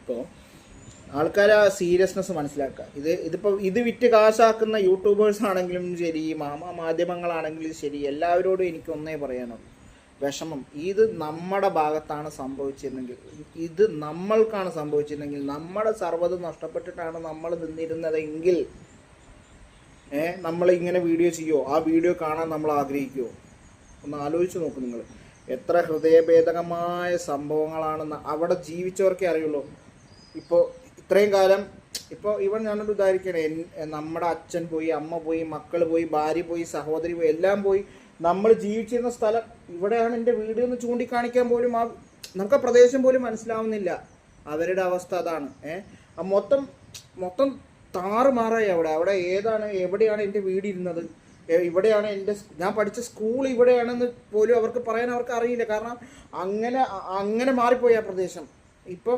ഇപ്പോൾ ആൾക്കാർ ആ സീരിയസ്നെസ് മനസ്സിലാക്കുക. ഇത് വിറ്റ് കാശാക്കുന്ന യൂട്യൂബേഴ്സ് ആണെങ്കിലും ശരി, മാധ്യമങ്ങളാണെങ്കിലും ശരി, എല്ലാവരോടും എനിക്ക് ഒന്നേ പറയാനുള്ളൂ, വിഷമം. ഇത് നമ്മുടെ ഭാഗത്താണ് സംഭവിച്ചിരുന്നെങ്കിൽ, ഇത് നമ്മൾക്കാണ് സംഭവിച്ചിരുന്നെങ്കിൽ, നമ്മുടെ സർവ്വതും നഷ്ടപ്പെട്ടിട്ടാണ് നമ്മൾ നിന്നിരുന്നതെങ്കിൽ നമ്മൾ ഇങ്ങനെ വീഡിയോ ചെയ്യുമോ? ആ വീഡിയോ കാണാൻ നമ്മൾ ആഗ്രഹിക്കുമോ? ഒന്ന് ആലോചിച്ച് നോക്കും നിങ്ങൾ. എത്ര ഹൃദയഭേദകമായ സംഭവങ്ങളാണെന്ന് അവിടെ ജീവിച്ചവർക്കേ അറിയുള്ളൂ. ഇപ്പോൾ ഇത്രയും കാലം ഇപ്പോൾ ഞാനൊരു ഉദാഹരിക്കണേ, നമ്മുടെ അച്ഛൻ പോയി, അമ്മ പോയി, മക്കൾ പോയി, ഭാര്യ പോയി, സഹോദരി പോയി, എല്ലാം പോയി. നമ്മൾ ജീവിച്ചിരുന്ന സ്ഥലം ഇവിടെയാണ് എൻ്റെ വീട് എന്ന് ചൂണ്ടിക്കാണിക്കാൻ പോലും നമുക്ക് ആ പ്രദേശം പോലും മനസ്സിലാവുന്നില്ല. അവരുടെ അവസ്ഥ അതാണ്. മൊത്തം താറുമാറായി. അവിടെ എവിടെയാണ് എൻ്റെ വീടിരുന്നത്, ഇവിടെയാണ് ഞാൻ പഠിച്ച സ്കൂൾ ഇവിടെയാണെന്ന് പോലും അവർക്ക് പറയാൻ അറിയില്ല. കാരണം അങ്ങനെ മാറിപ്പോയി ആ പ്രദേശം. ഇപ്പോൾ